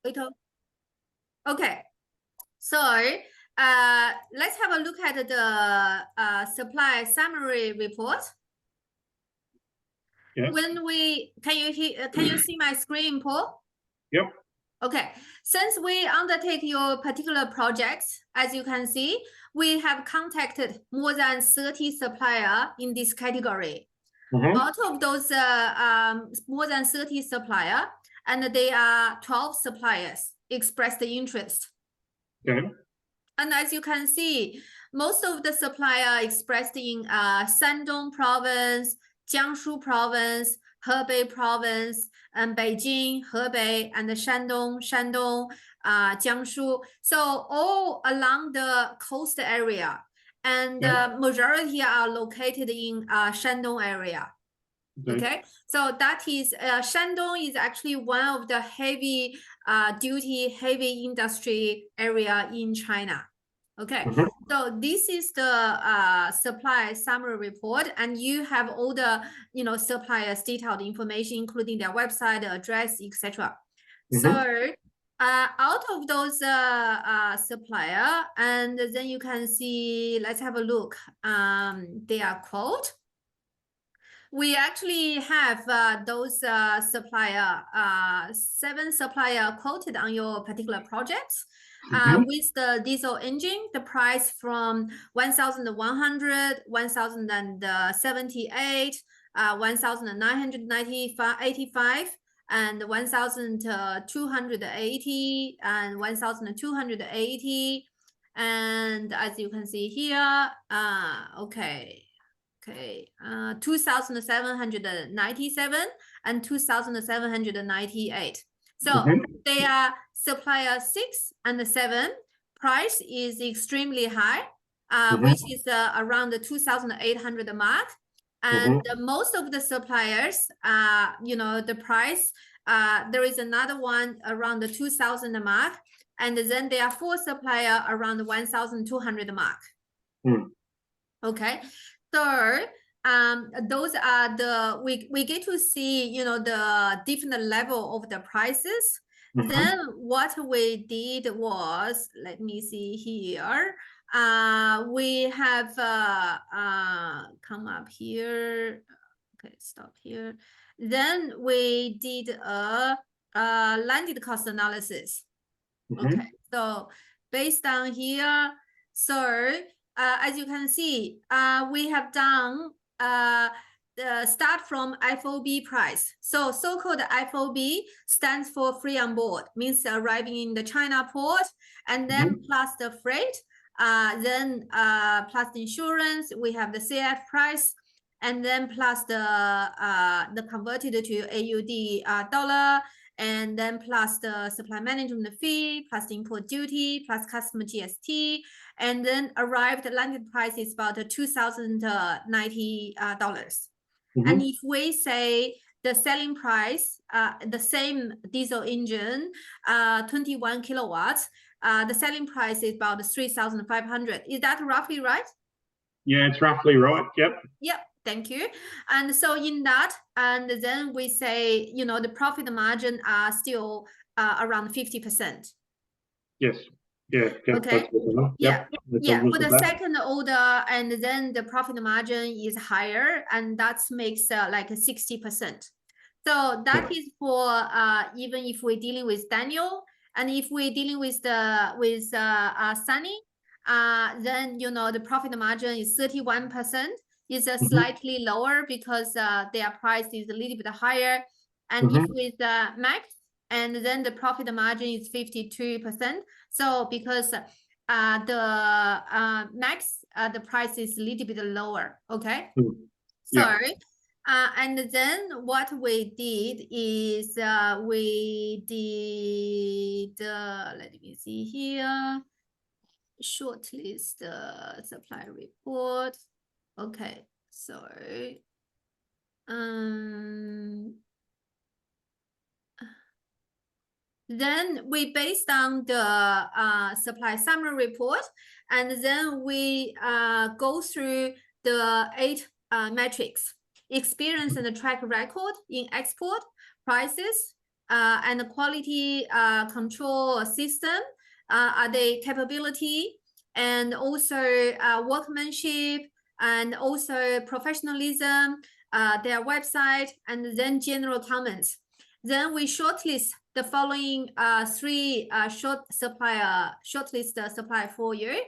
Okay, so let's have a look at the supply summary report. Yes. When we can you see my screen, Paul? Yep. Okay, since we undertake your particular projects, as you can see, we have contacted more than 30 suppliers in this category. Out of those more than 30 suppliers, and there are 12 suppliers expressed the interest. Okay. And as you can see, most of the suppliers expressed in Shandong province, Jiangsu province, Hebei province, and Beijing, Hebei, and Shandong, Jiangsu. So all along the coast area, and majority are located in Shandong area. Okay, so that is Shandong is actually one of the heavy duty, heavy industry area in China. Okay, so this is the supply summary report, and you have all the suppliers detailed information, including their website, address, etc. So out of those supplier, and then you can see, let's have a look. Their quote. We actually have those supplier, 7 supplier quoted on your particular projects. With the diesel engine, the price from 1,100, 1,078, 1,985, and 1,280, and 1,280. And as you can see here, okay, 2,797 and 2,798. So they are supplier 6 and 7. Price is extremely high, which is around the 2,800 mark. And most of the suppliers, the price, there is another one around the 2,000 mark. And then there are 4 supplier around the 1,200 mark. Okay. So those are the we get to see the different level of the prices. Then what we did was, let me see here. We have come up here. Okay, stop here. Then we did a landed cost analysis. Okay, so based on here, so as you can see, we have done start from FOB price. So so-called FOB stands for free on board, means arriving in the China port, and then plus the freight, then plus the insurance, we have the CF price, and then plus the converted to AUD dollar, and then plus the supply management fee, plus the import duty, plus customer GST, and then arrived landed price is about $2,090. And if we say the selling price, the same diesel engine, 21 kilowatts, the selling price is about 3,500. Is that roughly right? Yeah, it's roughly right. Yep. Yep. Thank you. And so in that, and then we say, the profit margin are still around 50%. Yes. Yeah. Okay. Yeah. For the second order, and then the profit margin is higher, and that makes like 60%. So that is for even if we're dealing with Daniel, and if we're dealing with Sunny, then the profit margin is 31%. Is slightly lower because their price is a little bit higher, and if with Max, and then the profit margin is 52%. So because the Max, the price is a little bit lower. Okay. Sorry. And then what we did is we did let me see here, shortlist supply report. Okay, so then we based on the supply summary report, and then we go through the 8 metrics: experience and track record in export, prices, and the quality control system, are the capability, and also workmanship, and also professionalism, their website, and then general comments. Then we shortlist the following three shortlist supplier for you.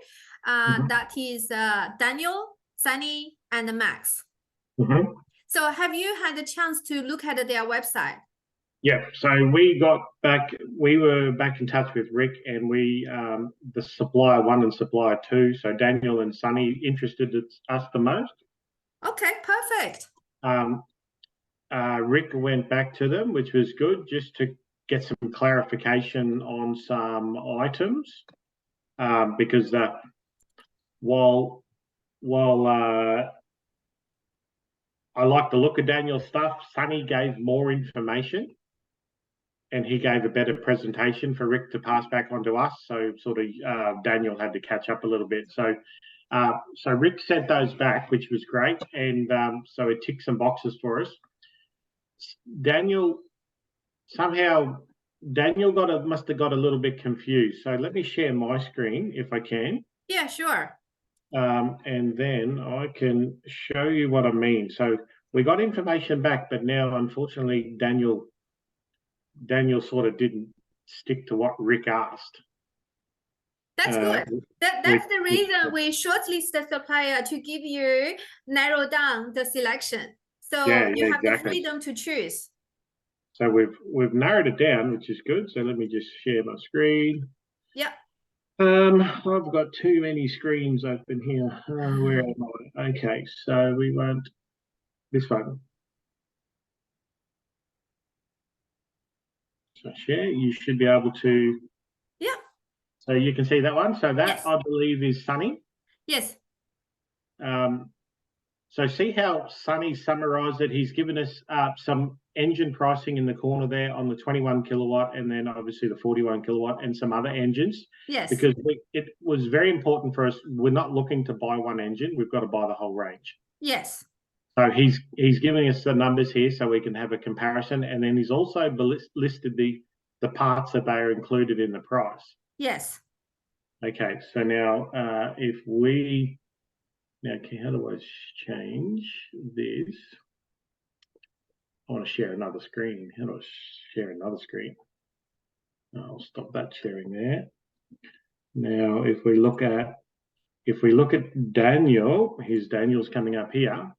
That is Daniel, Sunny, and Max. So have you had a chance to look at their website? Yeah, so we were back in touch with Rick, and the supplier 1 and supplier 2, so Daniel and Sunny, interested us the most. Okay, perfect. Rick went back to them, which was good, just to get some clarification on some items, because while I like the look of Daniel's stuff, Sunny gave more information, and he gave a better presentation for Rick to pass back on to us. So sort of Daniel had to catch up a little bit. So Rick sent those back, which was great, and so it ticked some boxes for us. Daniel must have got a little bit confused. So let me share my screen if I can. Yeah, sure. And then I can show you what I mean. So we got information back, but now unfortunately Daniel sort of didn't stick to what Rick asked. That's good. That's the reason we shortlist the supplier, to give you narrow down the selection. So you have the freedom to choose. So we've narrowed it down, which is good. So let me just share my screen. Yeah. I've got too many screens open here. Where am I? Okay, so we want this one. So share, you should be able to. Yeah. So you can see that one. So that, yes, I believe is Sunny. Yes. So see how Sunny summarised it. He's given us some engine pricing in the corner there on the 21 kilowatt, and then obviously the 41 kilowatt and some other engines. Yes. Because it was very important for us. We're not looking to buy one engine. We've got to buy the whole range. Yes. So he's giving us the numbers here so we can have a comparison, and then he's also listed the parts that they are included in the price. Yes. Okay, so now if we okay, how do I change this? I want to share another screen. How do I share another screen? I'll stop that sharing there. Now, if we look at Daniel, Daniel's coming up here.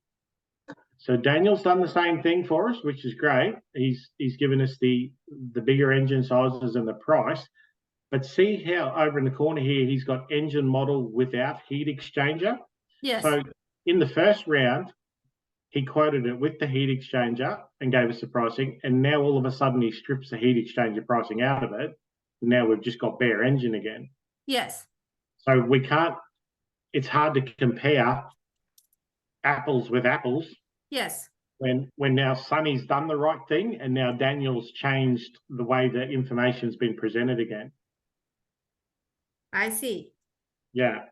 So Daniel's done the same thing for us, which is great. He's given us the bigger engine sizes and the price. But see how over in the corner here, he's got engine model without heat exchanger. Yes. So in the first round, he quoted it with the heat exchanger and gave us the pricing. And now all of a sudden he strips the heat exchanger pricing out of it. Now we've just got bare engine again. Yes. So we can't, it's hard to compare apples with apples. Yes. When now Sunny's done the right thing, and now Daniel's changed the way the information's been presented again. I see. Yeah,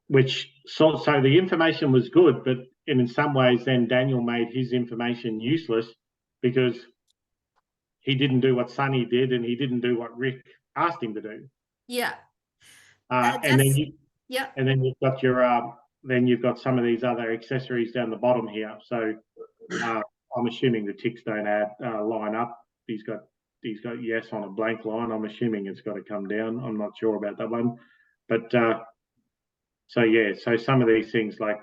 so the information was good, but in some ways then Daniel made his information useless because he didn't do what Sunny did, and he didn't do what Rick asked him to do. Yeah. And then you've got your you've got some of these other accessories down the bottom here. So I'm assuming the ticks don't line up. He's got yes on a blank line. I'm assuming it's got to come down. I'm not sure about that one, but so yeah. So some of these things like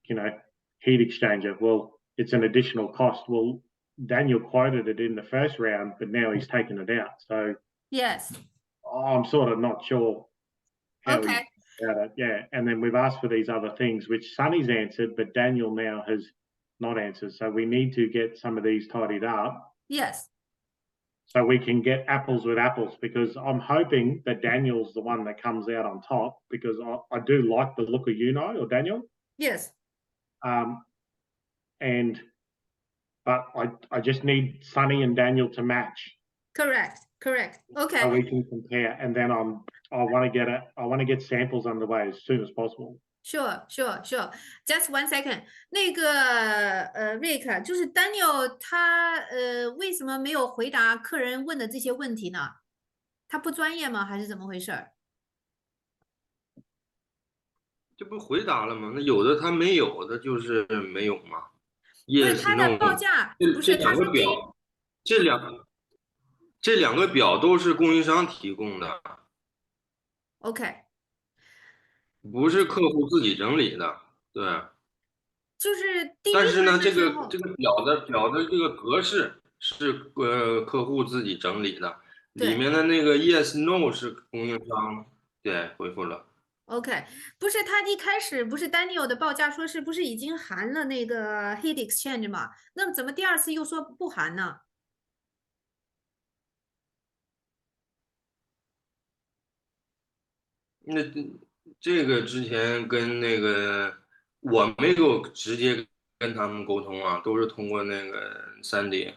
heat exchanger. Well, it's an additional cost. Well, Daniel quoted it in the first round, but now he's taken it out. So yes, I'm sort of not sure how okay. Yeah, and then we've asked for these other things, which Sunny's answered, but Daniel now has not answered. So we need to get some of these tidied up. Yes. So we can get apples with apples, because I'm hoping that Daniel's the one that comes out on top, because I do like the look of Unai or Daniel. Yes. But I just need Sunny and Daniel to match. Correct. Okay. So we can compare, and then I want to get samples underway as soon as possible. Sure, sure, sure. Just 1 second。那个Rick，就是 Daniel 他为什么没有回答客人问的这些问题呢？他不专业吗？还是怎么回事儿？这不回答了吗？那有的他没有的，就是没有嘛。不是 Yes 他的 No，报价，不这是他两个表，说第这两这两个表都是供应商提供的， OK，不是客户自己整理的。对，就是第一轮但是呢，这的时候个这个表的这个格式是客户自己整理的，里对。面的那个 Yes No 是供应商对回复了。OK，不是他一开始不是 Daniel 的报价说是不是已经含了那个 Heat Exchange 嘛？那么怎么第二次又说不含呢？那这个之前跟那个我没有直接跟他们沟通啊，都是通过那个3D，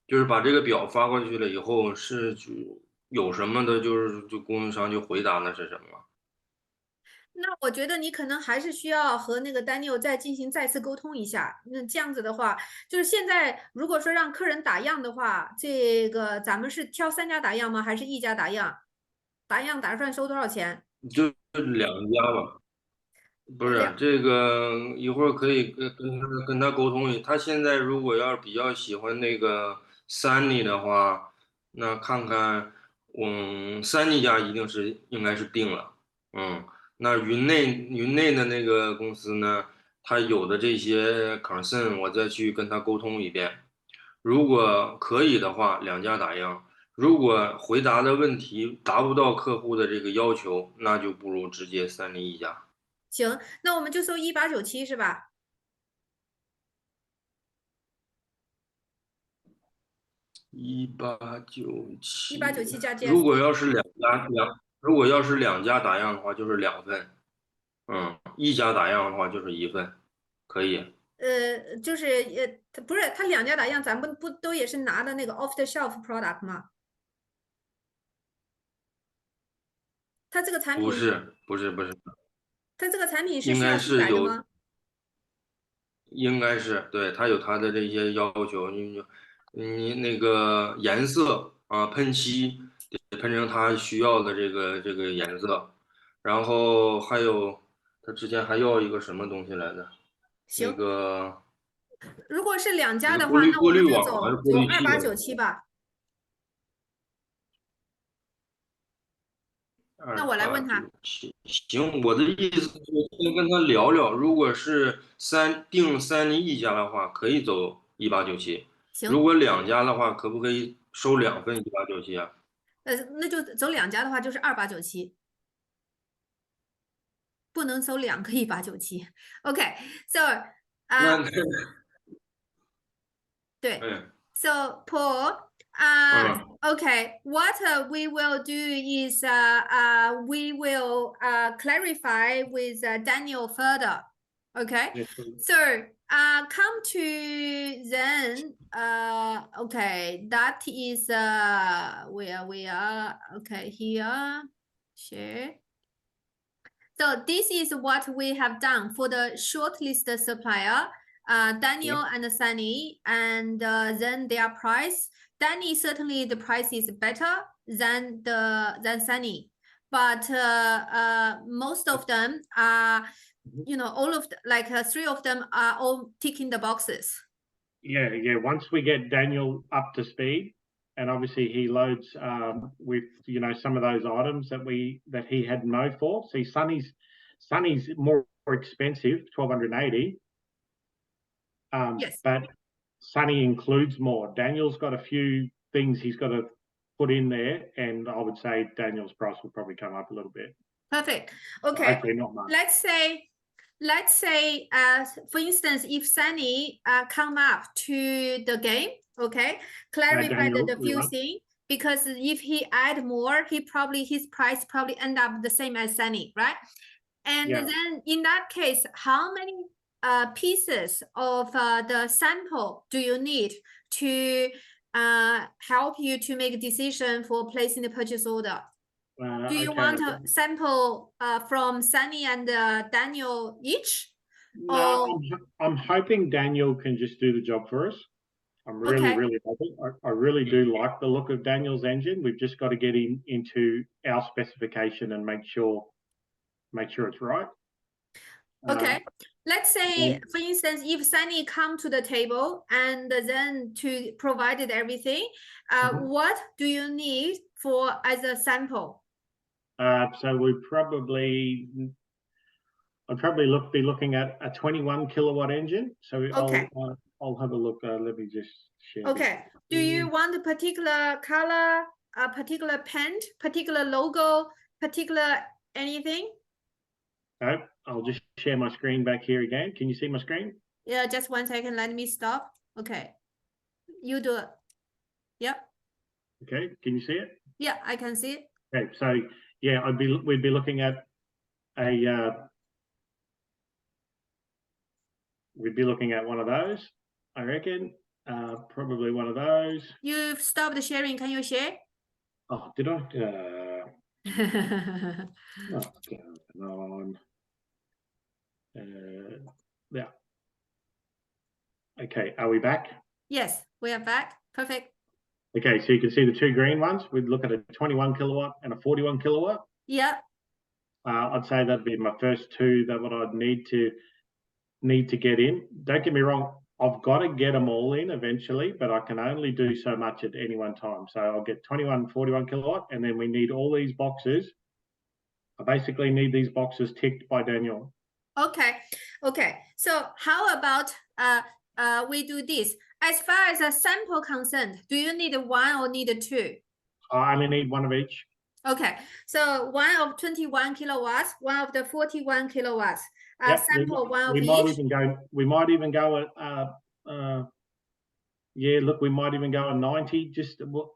就是把这个表发过去了以后，有什么的，就供应商就回答了是什么。那我觉得你可能还是需要和那个 Daniel 再进行再次沟通一下。那这样子的话，就是现在如果说让客人打样的话，这个咱们是挑3家打样吗？还是一家打样？打样打算收多少钱？就2家吧。不是两，这个，一会儿可以跟他沟通一下。他现在如果要是比较喜欢那个 Sunny 的话，那看看，Sunny 家应该是定了。那云内的那个公司呢，他有的这些 concern，我再去跟他沟通一遍。如果可以的话，2家打样；如果回答的问题达不到客户的这个要求，那就不如直接Sunny一家。行，那我们就收1897是吧？1897，1897加 如果 GST。要是如果要是两家打样的话，就是2份。一家打样的话就是1份，可以。就是他不是他2家打样，咱们不都也是拿的那个 off the shelf product 吗？他这个产品，不是，他这个产品是应该需要修是有，改的吗？应该是对他有他的这些要求，你那个颜色啊，喷漆得喷成他需要的这个颜色，然后还有他之前还要一个什么东西来着？那行，个如果是2家的话，一个过滤那我们就网还是过走滤器的2897吧。那我来问他，2897，行，我的意思是先跟他聊聊，如果是3D1家的话，可以走1897；如行，果2家的话，可不可以收2份1897啊？那就走2家的话就是2897，不能收2个1897。OK，so 那对嗯，so Paul。嗯 Okay, what we will do is we will clarify with Daniel further. Okay, Yes, so come to then. Okay, that is where we are. Okay, here, share. So this is what we have done for the shortlisted supplier, Daniel and Sunny, and then their price. Danny certainly the price is better than Sunny, but most of them are, all of like 3 of them are all ticking the boxes. yeah. Once we get Daniel up to speed, and obviously he loads with some of those items that he had no for. See, Sunny's more expensive, 1280. Yes. But Sunny includes more. Daniel's got a few things he's got to put in there, and I would say Daniel's price will probably come up a little bit. Perfect. Okay. Hopefully not much. Let's say, for instance, if Sunny come up to the game, okay, clarify the few things, because if he add more, his price probably end up the same as Sunny, right? And Yeah. then in that case, how many pieces of the sample do you need to help you to make a decision for placing the purchase order? Do you Okay. want a sample from Sunny and Daniel each? No, I'm hoping Daniel can just do the job for us. I'm really, Okay. really hoping. I really do like the look of Daniel's engine. We've just got to get him into our specification and make sure it's right. Okay. Let's say, and- for instance, if Sunny come to the table and then to provided everything, Mhm. what do you need for as a sample? So I'd probably be looking at a 21 kilowatt engine. So Okay. I'll have a look. Let me just share. this. Okay. Do you want a particular color, a particular paint, particular logo, particular anything? No, I'll just share my screen back here again. Can you see my screen? Yeah, just 1 second. Let me stop. Okay. You do it. Yep. Okay, can you see it? Yeah, I can see it. Okay, so yeah, we'd be looking at we'd be looking at one of those, I reckon. Probably one of those. You've stopped sharing. Can you share? Oh, did I? Oh, come on. Yeah. Okay, are we back? Yes, we are back. Perfect. Okay, so you can see the two green ones. We'd look at a 21 kilowatt and a 41 kilowatt. Yeah. I'd say that'd be my first two that what I'd need to get in. Don't get me wrong, I've got to get them all in eventually, but I can only do so much at any one time. So I'll get 21, 41 kilowatt, and then we need all these boxes. I basically need these boxes ticked by Daniel. Okay. Okay. So how about we do this? As far as a sample concerned, do you need one or need two? I only need one of each. Okay. So one of 21 kilowatts, one of the 41 kilowatts. Yep, Sample one of we each. might even go at yeah, look, we might even go at 90.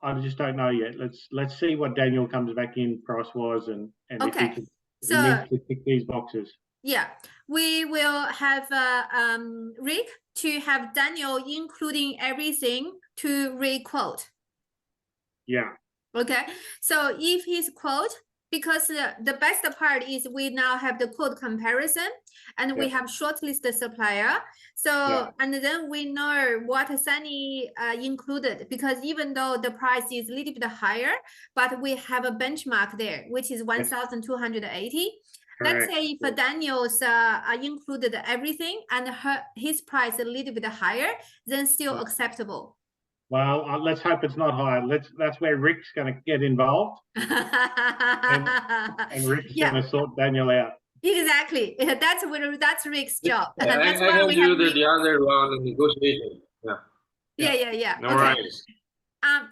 I just don't know yet. Let's see what Daniel comes back in price wise and Okay. if So he needs to tick these boxes. yeah, we will have Rick to have Daniel including everything to re-quote. Yeah. Okay, so if his quote, because the best part is we now have the quote comparison and we have shortlisted supplier. So, and then we know what Sunny included, because even though the price is a little bit higher, but we have a benchmark there, which is 1,280. Let's say if Daniel's included everything and his price a little bit higher, then still acceptable. Well, let's hope it's not high. That's where Rick's going to get involved, and Rick's going to sort Daniel out. Exactly. That's Rick's job. Yeah, that's I why can we do have the other round of negotiation. Yeah. No Okay. worries.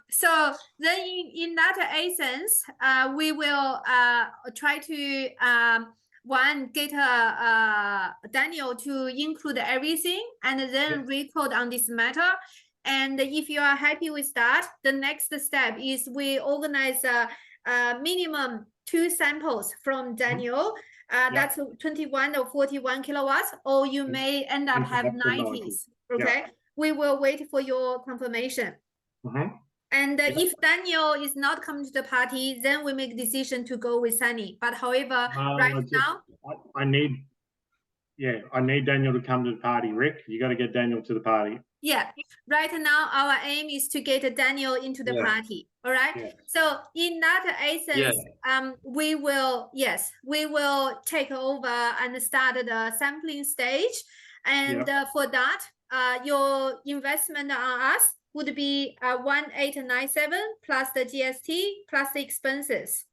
So then in that essence, we will try to one get Daniel to include everything and then record on this matter. And if you are happy with that, the next step is we organize a minimum 2 samples from Daniel. That's 21 or 41 kilowatts, or you may end up have 90s. Okay, we will wait for your confirmation. And if Daniel is not coming to the party, then we make decision to go with Sunny. But however, now I need Daniel to come to the party. Rick, you got to get Daniel to the party. Yeah, right now our aim is to get Daniel into the party. All right. So in that essence, we will take over and start the sampling stage. And for that, your investment on us would be 1,897 plus the GST plus the expenses.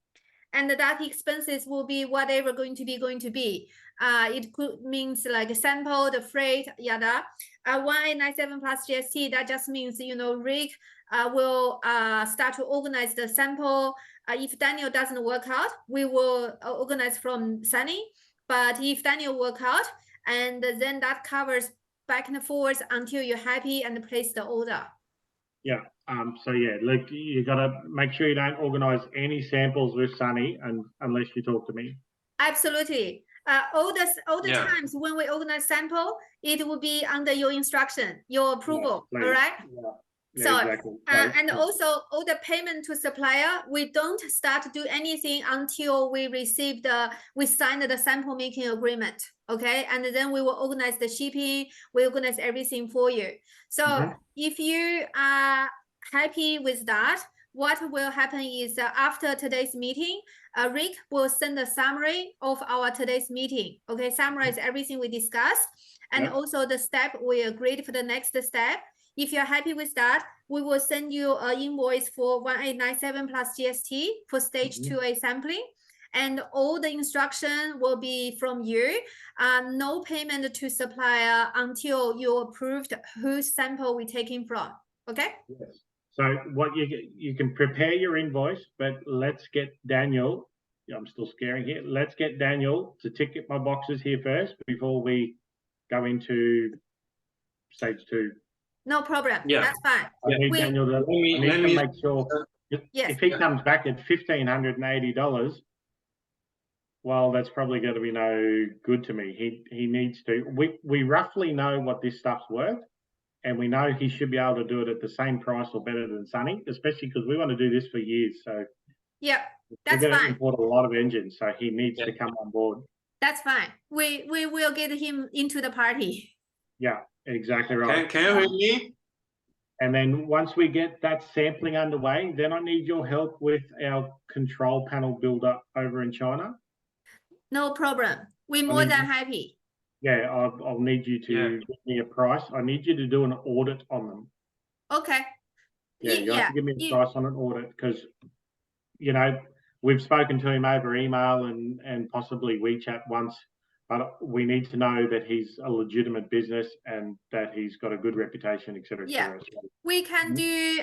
And that expenses will be whatever going to be. It could means like sample, the freight, yada. 1,897 plus GST, that just means, Rick will start to organize the sample. If Daniel doesn't work out, we will organize from Sunny. But if Daniel work out, and then that covers back and forth until you're happy and place the order. Yeah. So look, you got to make sure you don't organize any samples with Sunny unless you talk to me. Absolutely. All the times when we organize sample, it will be under your instruction, your approval. All right. Yeah, So, exactly. and also all the payment to supplier, we don't start to do anything until we we signed the sample making agreement. Okay. And then we will organize the shipping, we organize everything for you. So if you are happy with that, what will happen is after today's meeting, Rick will send a summary of our today's meeting. Okay. Summarize everything we discussed and also the step we agreed for the next step. If you're happy with that, we will send you an invoice for 1897 plus GST for stage 2A sampling. And all the instruction will be from you. No payment to supplier until you approved whose sample we're taking from. Okay? Yes. So what you can prepare your invoice, but let's get Daniel. I'm still scaring here. Let's get Daniel to tick my boxes here first before we go into stage 2. No problem. Yeah. That's fine. I need Daniel to, let me make sure if he comes back at $1,580, well, that's probably going to be no good to me. He needs to. We roughly know what this stuff's worth, and we know he should be able to do it at the same price or better than Sunny, especially because we want to do this for years. So yeah, that's we're going to fine. import a lot of engines, so he needs to come on board. That's fine. We will get him into the party. Yeah, exactly right. Can you hear me? And then once we get that sampling underway, then I need your help with our control panel builder over in China. No problem. We're more than happy. Yeah, I'll need you to give me a price. I need you to do an audit on them. Okay. Yeah, you have to give me a price on an audit because, you know, we've spoken to him over email and possibly WeChat once, but we need to know that he's a legitimate business and that he's got a good reputation, etc. Yeah, we can do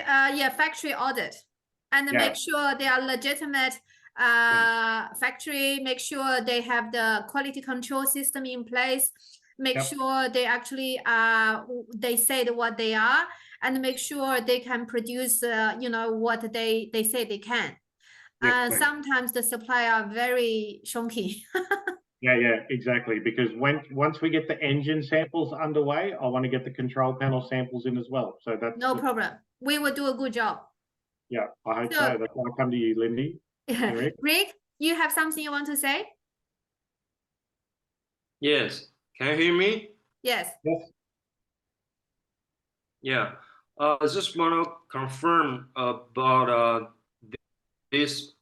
factory audit and make sure they are legitimate factory, make sure they have the quality control system in place, make sure they actually they said what they are, and make sure they can produce you know what they say they can. Sometimes the supplier are very shonky. Yeah, exactly. Because once we get the engine samples underway, I want to get the control panel samples in as well. So that's no problem. We will do a good job. Yeah, I hope so. That's why I come to you, Lindy. Rick, you have something you want to say? Yes. Can you hear me? Yes. Yeah. I just want to confirm about this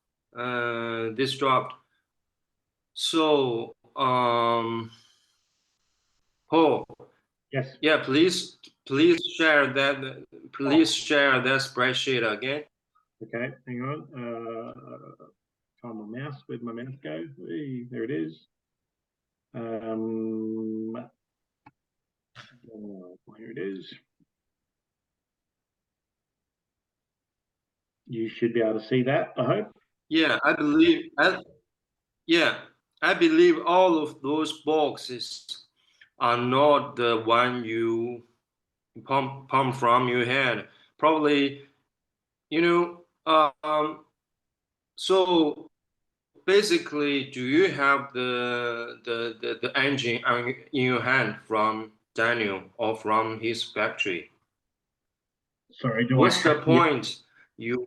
drop. So, Paul. Yes. Yeah, please share that. Please share that spreadsheet again. Okay, hang on. Find my mouse. Where'd my mouse go? Hey, there it is. Here it is. You should be able to see that, I hope. Yeah, I believe all of those boxes are not the one you pump from your head. Probably, you know, so basically, do you have the engine in your hand from Daniel or from his factory? Sorry, what's the point? You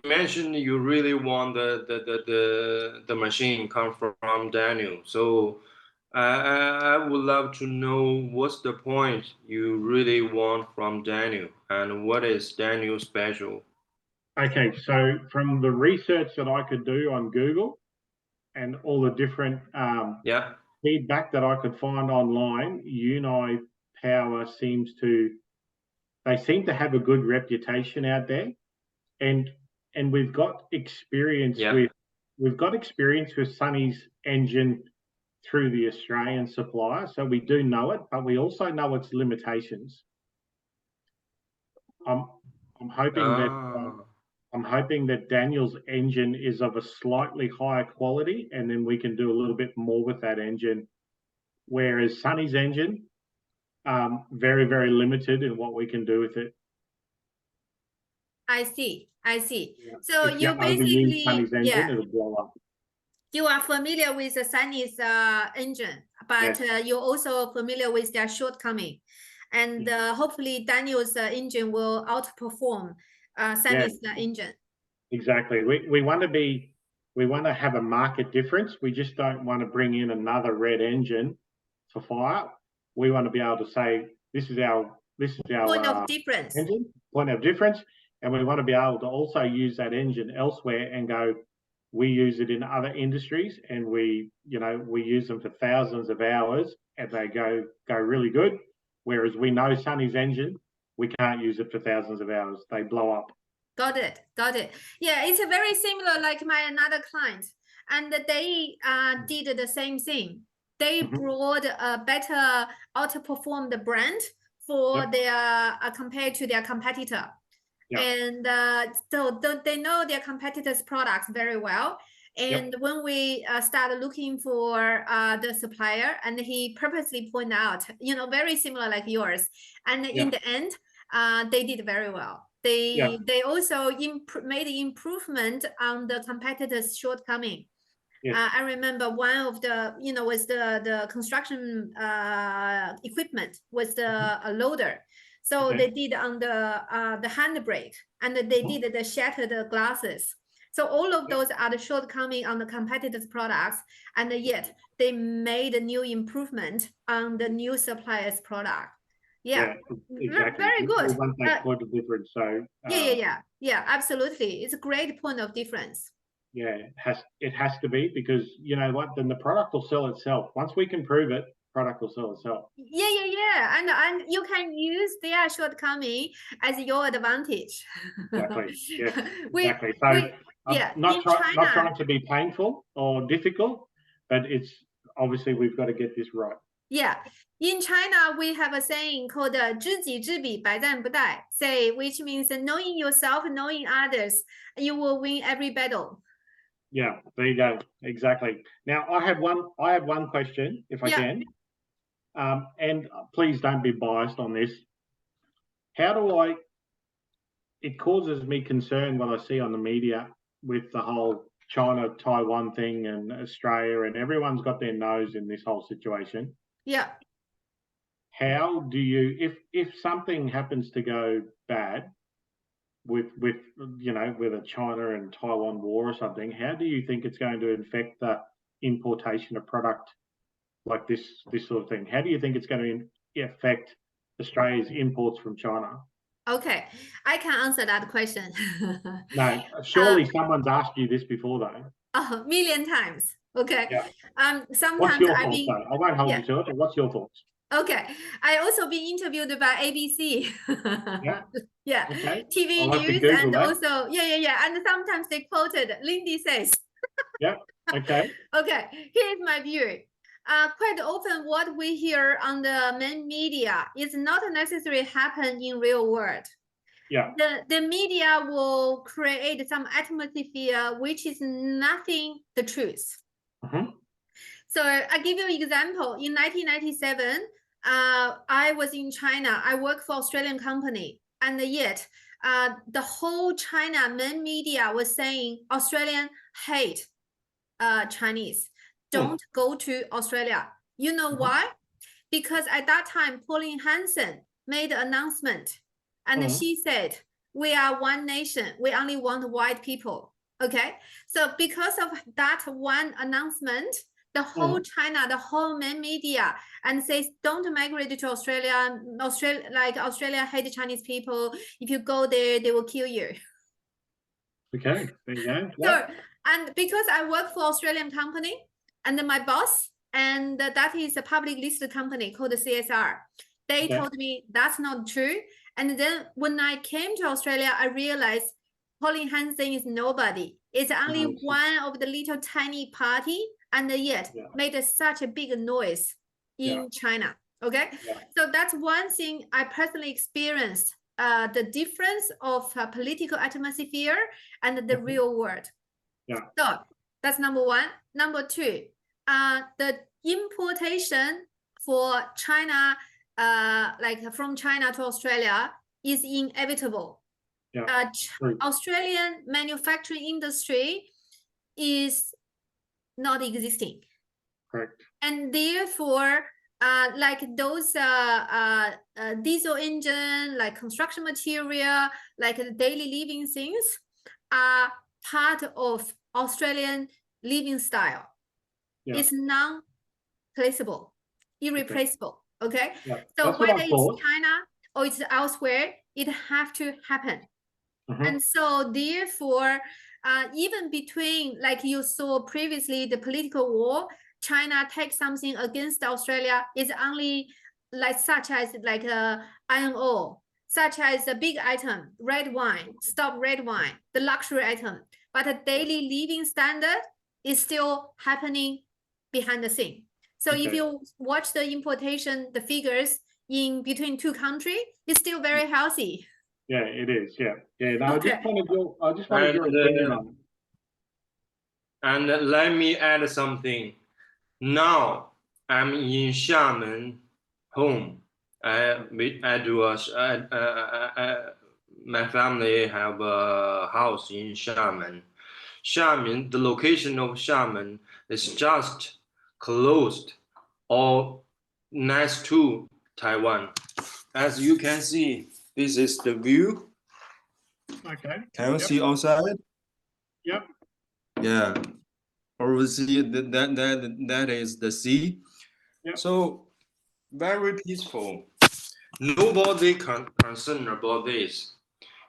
mentioned you really want the machine come from Daniel. So I would love to know what's the point you really want from Daniel and what is Daniel special? Okay, so from the research that I could do on Google and all the different feedback that I could find online, Unai Power seem to have a good reputation out there, and we've got experience with Sunny's engine through the Australian supplier, so we do know it, but we also know its limitations. I'm hoping that Daniel's engine is of a slightly higher quality, and then we can do a little bit more with that engine. Whereas Sunny's engine, very, very limited in what we can do with it. I see. Yeah. So if you basically, Sunny's engine, it'll blow up. You are familiar with the Sunny's engine, but you're also familiar with their shortcoming. and hopefully Daniel's engine will outperform Sunny's engine. Exactly. We want to have a market difference. We just don't want to bring in another red engine for fire. We want to be able to say this is our Point of difference. engine, point of difference, and we want to be able to also use that engine elsewhere and go, we use it in other industries, and we use them for thousands of hours, and they go really good. Whereas we know Sunny's engine, we can't use it for thousands of hours. They blow up. Got it. Yeah, it's a very similar like my another client, and they did the same thing. They brought a better outperform the brand for their compared to their competitor. And so they know their competitors' products very well. And when we started looking for the supplier, and he purposely pointed out, very similar like yours. And in the end, they did very well. They also made improvement on the competitors' shortcoming. I remember one of the, was the construction equipment was the loader. So they did on the handbrake, and they did the shattered glasses. So all of those are the shortcoming on the competitors' products, and yet they made a new improvement on the new supplier's product. Exactly. Very good. We want that point of difference. So absolutely. It's a great point of difference. Yeah, it has to be, because you know what, then the product will sell itself. Once we can prove it, product will sell itself. And you can use their shortcoming as your advantage. Exactly. Yeah. Exactly. So not trying to be painful or difficult, but it's obviously we've got to get this right. Yeah, in China we have a saying called 知己知彼，百战不殆, say, which means knowing yourself, knowing others, you will win every battle. Yeah, there you go. Exactly. Now I have one question, if I can. And please don't be biased on this. It causes me concern when I see on the media with the whole China-Taiwan thing and Australia, and everyone's got their nose in this whole situation. Yeah. How do you, if something happens to go bad with a China and Taiwan war or something, how do you think it's going to affect the importation of product like this sort of thing? How do you think it's going to affect Australia's imports from China? Okay, I can answer that question. No, surely someone's asked you this before, though. A million times. Okay. Yeah. Sometimes what's your thoughts, though? I won't hold you to it, but what's your thoughts? Okay, I also been interviewed by ABC. Yeah. Okay. TV news, and that. Also and sometimes they quoted Lindy says. Yeah. Okay. Okay, here's my view. Quite often what we hear on the main media is not necessarily happen in real world. Yeah. The media will create some atmosphere which is nothing the truth. So I give you an example. In 1997, I was in China. I work for Australian company, and yet the whole China main media was saying Australian hate Chinese. Don't go to Australia. You know why? Because at that time, Pauline Hanson made an announcement, and she said, we are one nation. We only want white people. Okay. So because of that one announcement, the whole China, the whole main media, and says, don't migrate to Australia. Australia hate Chinese people. If you go there, they will kill you. Okay. There you go. So, and because I work for Australian company, and my boss, and that is a public listed company called CSR, they told me that's not true. And then when I came to Australia, I realized Pauline Hanson is nobody. It's only one of the little tiny party, and yet made such a big noise in China. Okay, so that's one thing I personally experienced, the difference of political atmosphere and the real world. So that's number one. Number two, the importation for China, from China to Australia, is inevitable. Australian manufacturing industry is not existing. Correct. And therefore, like those diesel engine, like construction material, like the daily living things are part of Australian living style. Yeah. It's non-placeable, irreplaceable. Okay. Yeah. So That's what whether I it's thought. China or it's elsewhere, it have to happen. Mhm. And so therefore, even between, like you saw previously, the political war, China takes something against Australia is only like such as like iron ore, such as a big item, red wine, stop red wine, the luxury item. But a daily living standard is still happening behind the scene. So if Okay. you watch the importation, the figures in between two countries, it's still very healthy. Yeah, it is. Yeah. Yeah. No, Okay. I just wanted your opinion on it. And let me add something. Now I'm in Xiamen home. My family have a house in Xiamen. Xiamen, the location of Xiamen is just closed or next to Taiwan. As you can see, this is the view. Okay. Can you Yep. see outside? Yep. Yeah. Obviously, that is the sea. Yep. So very peaceful. Nobody concerned about this.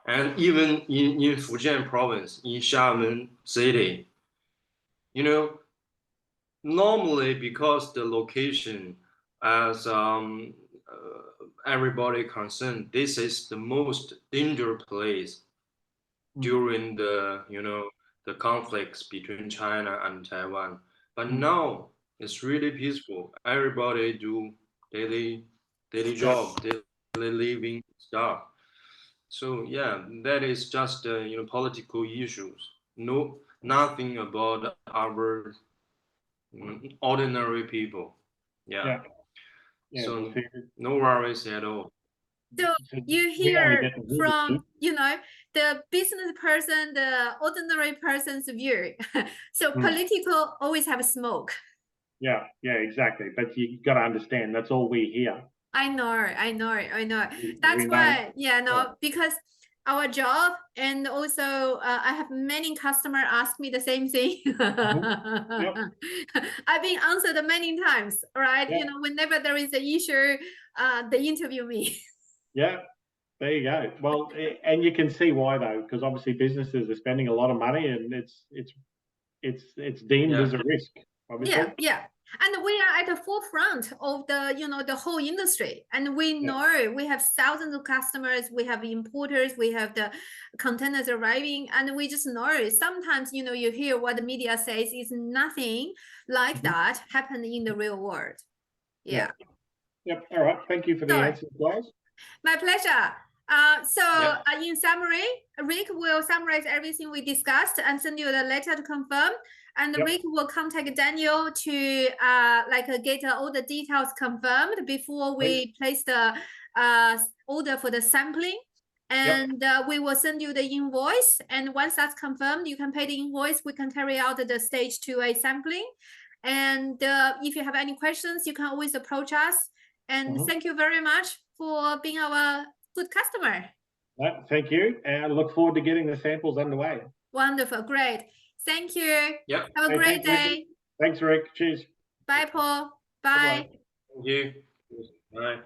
And even in Fujian province, in Xiamen city, you know, normally because the location, as everybody concerned, this is the most dangerous place during the the conflicts between China and Taiwan. But now it's really peaceful. Everybody do daily job, daily living stuff. So yeah, that is just political issues. No, nothing about our ordinary people. Yeah. Yeah. Yeah. So Well, see, no worries at all. So you we only hear get to visit from, you. you know, the business person, the ordinary person's view. So Mm. political always have smoke. Yeah. Yeah. Exactly. But you got to understand that's all we hear. I know. We That's know. why, yeah, no, Yeah. because our job, and also I have many customers ask me the same thing. Yep. I've been answered many times, right? Yeah. You know, whenever there is an issue, they interview me. Yeah. There you go. Well, and you can see why though, because obviously businesses are spending a lot of money, and it's deemed Yeah. as a risk. Obviously. Yeah. And we are at the forefront of the, you know, the whole industry. And we know we have thousands of customers, we have importers, we have the containers arriving, and we just know sometimes, you know, you hear what the media says is nothing like that happened in the real world. Yeah. Yep. All right. Thank you for the So- answers, guys. My pleasure. In summary, Rick will summarize everything we discussed and send you the letter to confirm. And Yep. Rick will contact Daniel to get all the details confirmed before we place the order for the sampling. And we will send you the invoice. And once that's confirmed, you can pay the invoice. We can carry out the stage 2A sampling. And if you have any questions, you can always approach us. And thank you very much for being our good customer. Thank you. And I look forward to getting the samples underway. Wonderful. Great. Thank you. Yep. Have a Hey, great thanks, Rick. day. Thanks, Rick. Cheers. Bye, Paul. Bye-bye. Bye. Thank you. Bye.